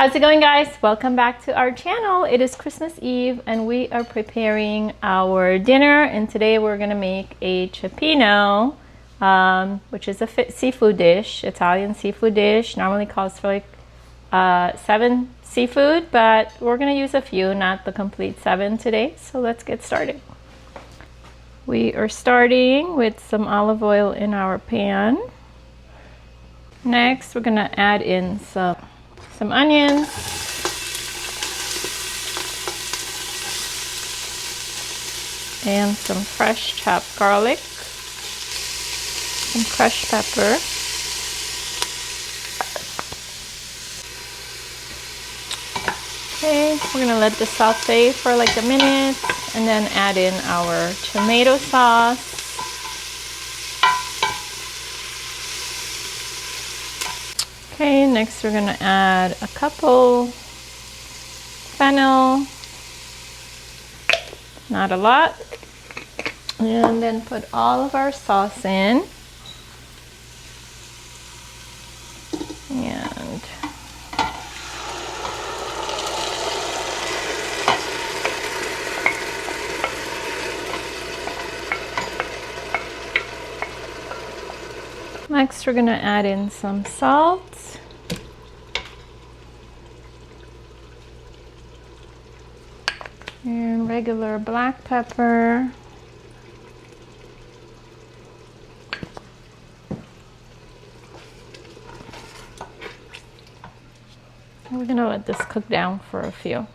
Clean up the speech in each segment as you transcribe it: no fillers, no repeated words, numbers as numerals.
How's it going, guys? Welcome back to our channel. It is Christmas Eve and we are preparing our dinner, and today we're gonna make a cioppino, which is a seafood dish, Italian seafood dish. Normally calls for like 7 seafood, but we're gonna use a few, not the complete 7 today. So let's get started. We are starting with some olive oil in our pan. Next, we're gonna add in some onions, and some fresh chopped garlic, some crushed pepper, okay, we're gonna let this saute for like a minute and then add in our tomato sauce. Okay, next we're gonna add a couple fennel, not a lot, and then put all of our sauce in. And next we're gonna add in some salt. And regular black pepper. And we're gonna let this cook down for a few.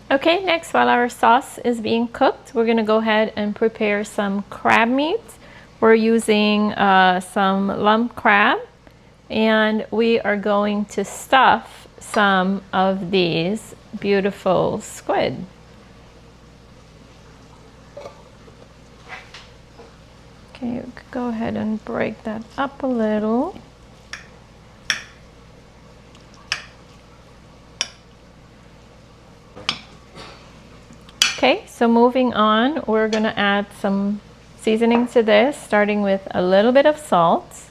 Okay, next, while our sauce is being cooked, we're gonna go ahead and prepare some crab meat. We're using some lump crab, and we are going to stuff some of these beautiful squid. Okay, you could go ahead and break that up a little. Okay, so moving on, we're gonna add some seasoning to this, starting with a little bit of salt,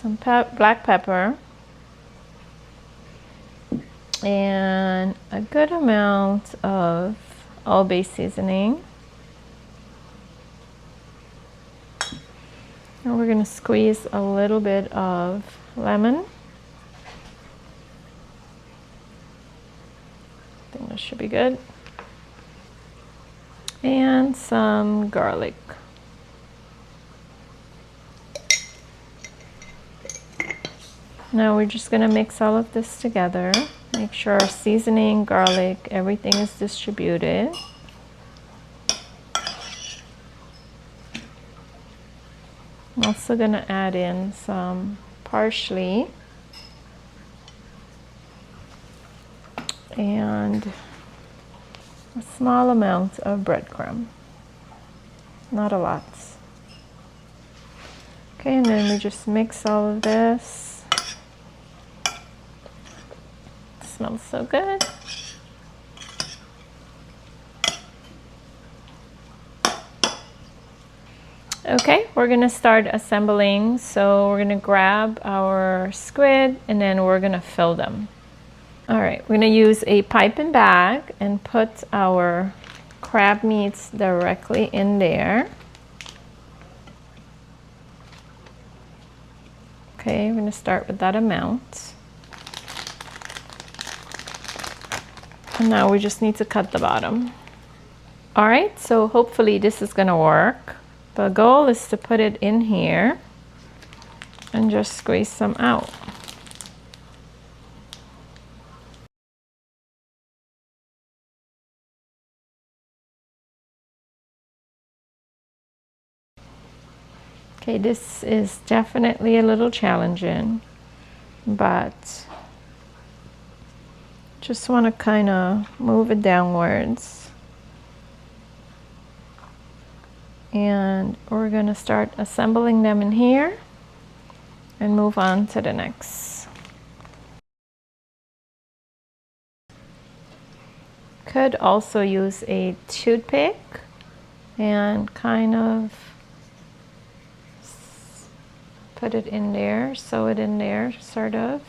some black pepper, and a good amount of all-base seasoning. And we're going to squeeze a little bit of lemon. I think that should be good. And some garlic. Now we're just going to mix all of this together. Make sure our seasoning, garlic, everything is distributed. I'm also going to add in some parsley and a small amount of breadcrumb. Not a lot. Okay, and then we just mix all of this. Smells so good. Okay, we're gonna start assembling. So we're gonna grab our squid and then we're gonna fill them. All right, we're gonna use a piping bag and put our crab meats directly in there. Okay, we're gonna start with that amount. And now we just need to cut the bottom. All right, so hopefully this is gonna work. The goal is to put it in here and just squeeze some out. Okay, this is definitely a little challenging, but just want to kind of move it downwards. And we're going to start assembling them in here and move on to the next. Could also use a toothpick and kind of put it in there, sew it in there, sort of,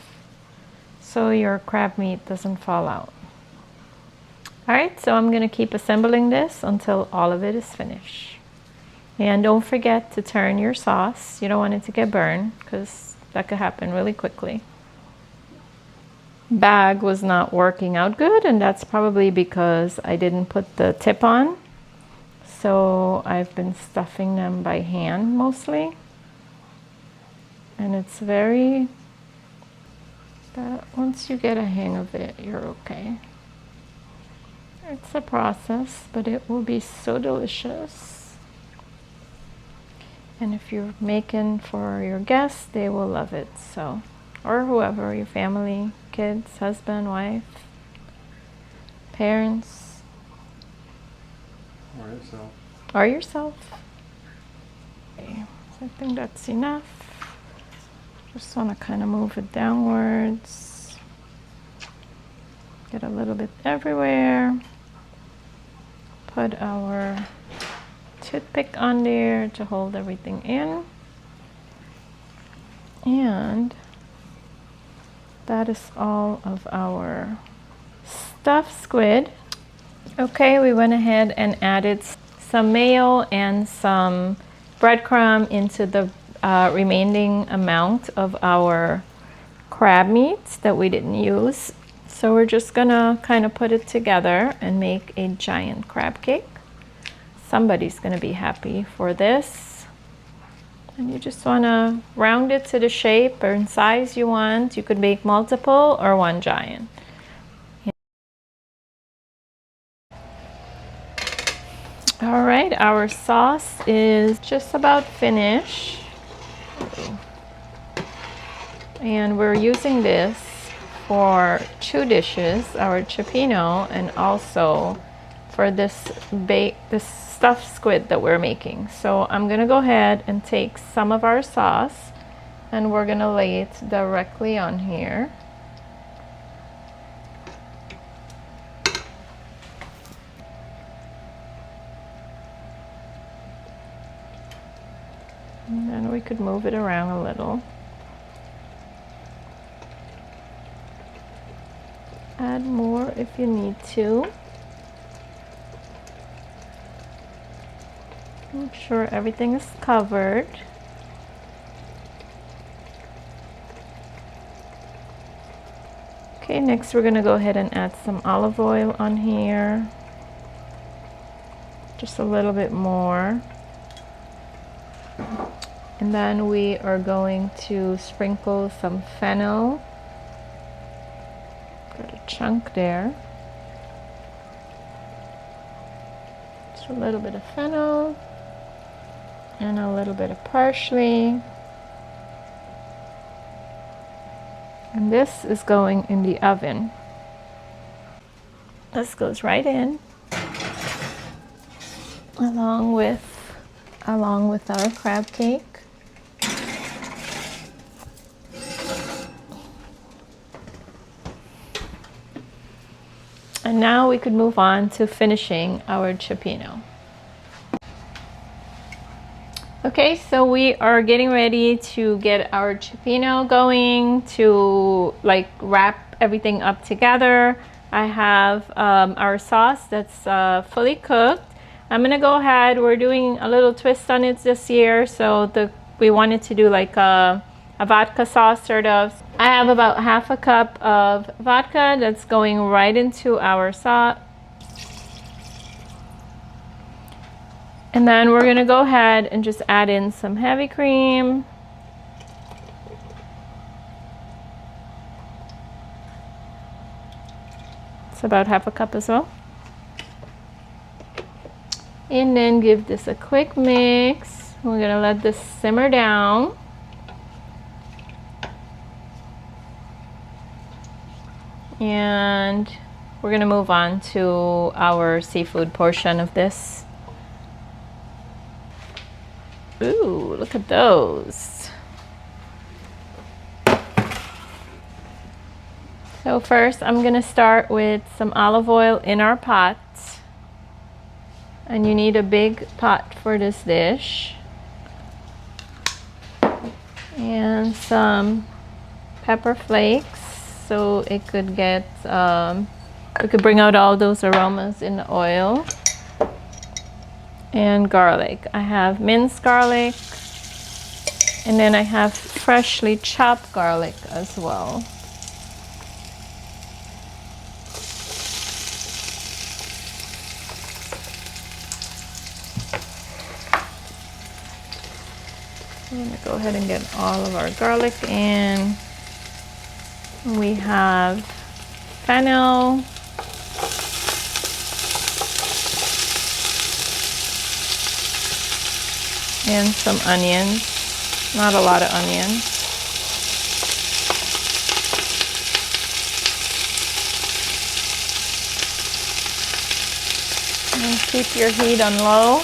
so your crab meat doesn't fall out. All right, so I'm gonna keep assembling this until all of it is finished. And don't forget to turn your sauce. You don't want it to get burned because that could happen really quickly. Bag was not working out good, and that's probably because I didn't put the tip on. So I've been stuffing them by hand mostly. And it's very, but once you get a hang of it, you're okay. It's a process, but it will be so delicious. And if you're making for your guests, they will love it. So, or whoever, your family, kids, husband, wife, parents. Or yourself. Or yourself. Okay, so I think that's enough. Just want to kind of move it downwards. Get a little bit everywhere. Put our toothpick on there to hold everything in. And that is all of our stuffed squid. Okay, we went ahead and added some mayo and some breadcrumb into the remaining amount of our crab meat that we didn't use. So we're just gonna kind of put it together and make a giant crab cake. Somebody's gonna be happy for this. And you just wanna round it to the shape or in size you want. You could make multiple or one giant. All right, our sauce is just about finished. And we're using this for 2 dishes, our cioppino, and also for this stuffed squid that we're making. So I'm gonna go ahead and take some of our sauce and we're gonna lay it directly on here. And then we could move it around a little. Add more if you need to. Make sure everything is covered. Okay, next we're gonna go ahead and add some olive oil on here. Just a little bit more. And then we are going to sprinkle some fennel. Got a chunk there. Just a little bit of fennel and a little bit of parsley. And this is going in the oven. This goes right in along with our crab cake. And now we could move on to finishing our cioppino. Okay, so we are getting ready to get our cioppino going, to like wrap everything up together. I have our sauce that's fully cooked. I'm gonna go ahead, we're doing a little twist on it this year, so we wanted to do like a vodka sauce sort of. I have about half a cup of vodka that's going right into our sauce. And then we're gonna go ahead and just add in some heavy cream. It's about half a cup as well. And then give this a quick mix. We're gonna let this simmer down. And we're gonna move on to our seafood portion of this. Ooh, look at those. So first I'm gonna start with some olive oil in our pot. And you need a big pot for this dish. and some pepper flakes so it could get we could bring out all those aromas in the oil. And garlic. I have minced garlic, and then I have freshly chopped garlic as well. I'm gonna go ahead and get all of our garlic in. We have fennel, and some onions, not a lot of onions. And keep your heat on low.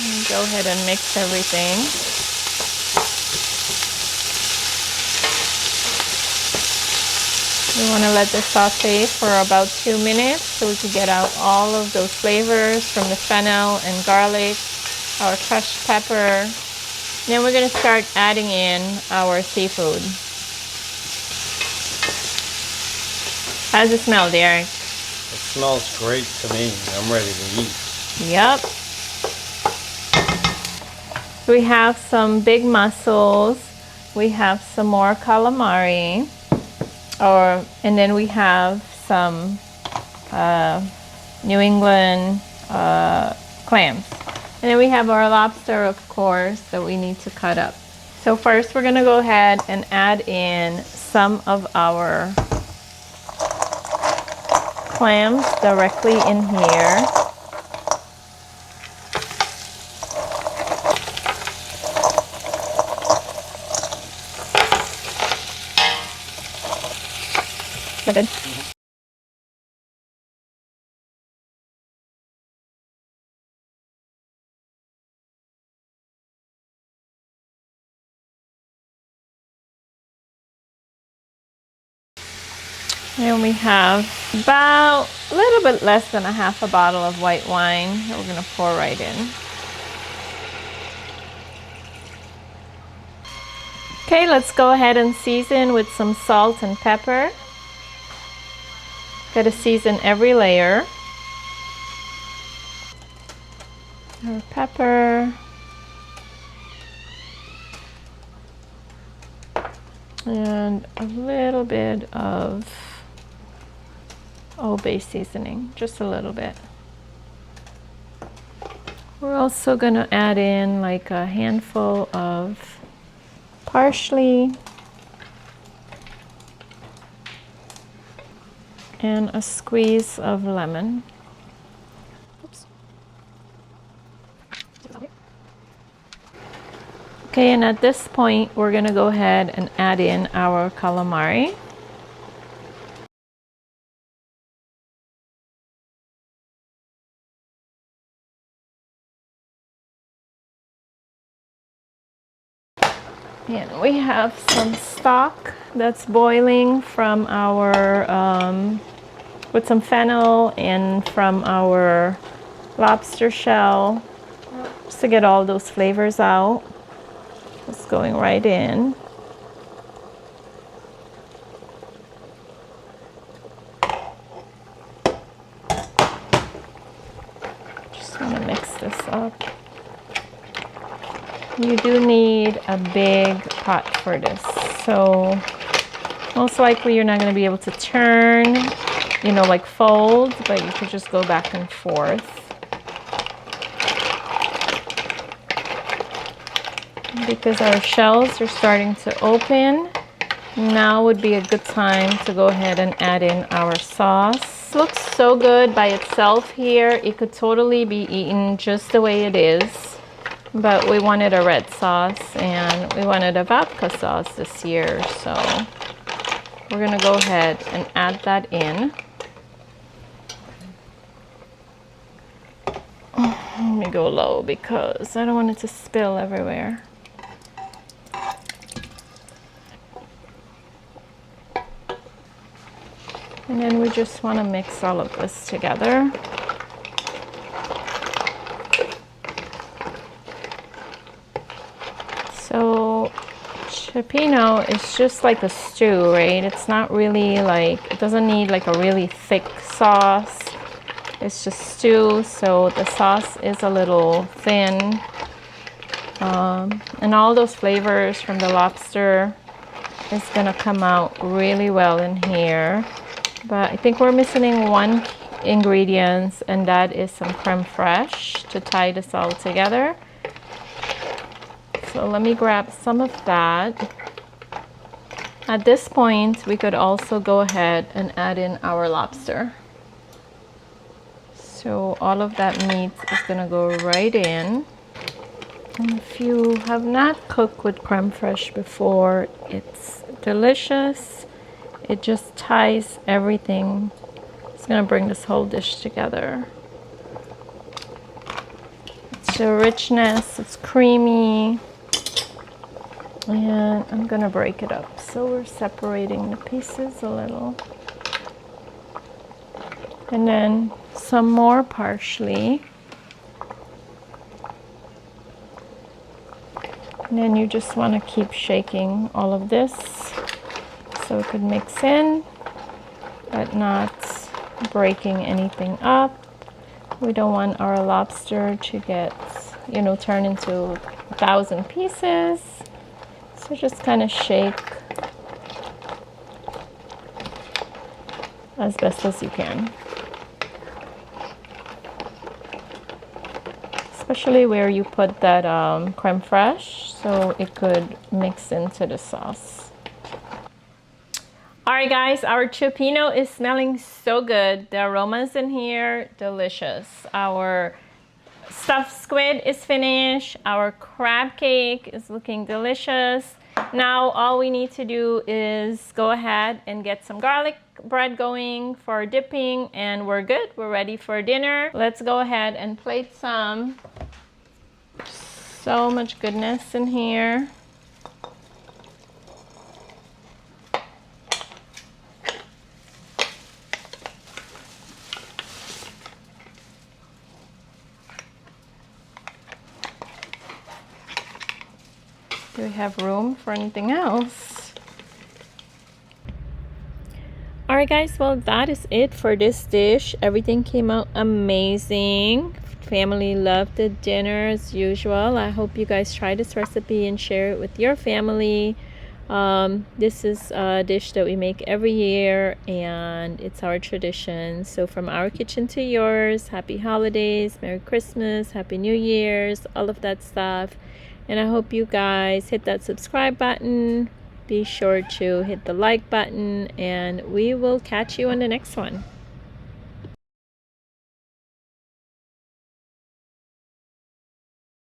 And go ahead and mix everything. We want to let this saute for about 2 minutes so we can get out all of those flavors from the fennel and garlic, our crushed pepper. Then we're going to start adding in our seafood. How's it smell, Derek? It smells great to me. I'm ready to eat. Yep. We have some big mussels. We have some more calamari. And then we have some New England clams. And then we have our lobster, of course, that we need to cut up. So first we're gonna go ahead and add in some of our clams directly in here. Good. And we have about a little bit less than a half a bottle of white wine that we're going to pour right in. Okay, let's go ahead and season with some salt and pepper. Got to season every layer. Our pepper. And a little bit of Old Bay seasoning, just a little bit. We're also going to add in like a handful of parsley and a squeeze of lemon. Oops. Okay, and at this point, we're going to go ahead and add in our calamari. And we have some stock that's boiling from our, with some fennel and from our lobster shell, just to get all those flavors out. It's going right in. Just want to mix this up. You do need a big pot for this. So most likely you're not going to be able to turn, you know, like fold, but you could just go back and forth. Because our shells are starting to open, now would be a good time to go ahead and add in our sauce. Looks so good by itself here. It could totally be eaten just the way it is. But we wanted a red sauce and we wanted a vodka sauce this year, so we're gonna go ahead and add that in. Let me go low because I don't want it to spill everywhere. And then we just want to mix all of this together. Cioppino is just like a stew, right? It's not really like, it doesn't need like a really thick sauce. It's just stew, so the sauce is a little thin. And all those flavors from the lobster is gonna come out really well in here. But I think we're missing one ingredient, and that is some creme fraiche to tie this all together. So let me grab some of that. At this point, we could also go ahead and add in our lobster. So all of that meat is gonna go right in. And if you have not cooked with creme fraiche before, it's delicious. It just ties everything. It's gonna bring this whole dish together. It's the richness, it's creamy. And I'm gonna break it up. So we're separating the pieces a little. And then some more parsley. And then you just want to keep shaking all of this so it could mix in, but not breaking anything up. We don't want our lobster to get, you know, turn into 1,000 pieces. So just kind of shake as best as you can. Especially where you put that creme fraiche, so it could mix into the sauce. All right, guys, our cioppino is smelling so good. The aromas in here, delicious. Our stuffed squid is finished. Our crab cake is looking delicious. Now all we need to do is go ahead and get some garlic bread going for dipping, and we're good. We're ready for dinner. Let's go ahead and plate some. So much goodness in here. Do we have room for anything else? All right, guys, well, that is it for this dish. Everything came out amazing. Family loved the dinner as usual. I hope you guys try this recipe and share it with your family. This is a dish that we make every year, and it's our tradition. So from our kitchen to yours, happy holidays, Merry Christmas, Happy New Year's, all of that stuff. And I hope you guys hit that subscribe button. Be sure to hit the like button, and we will catch you on the next one.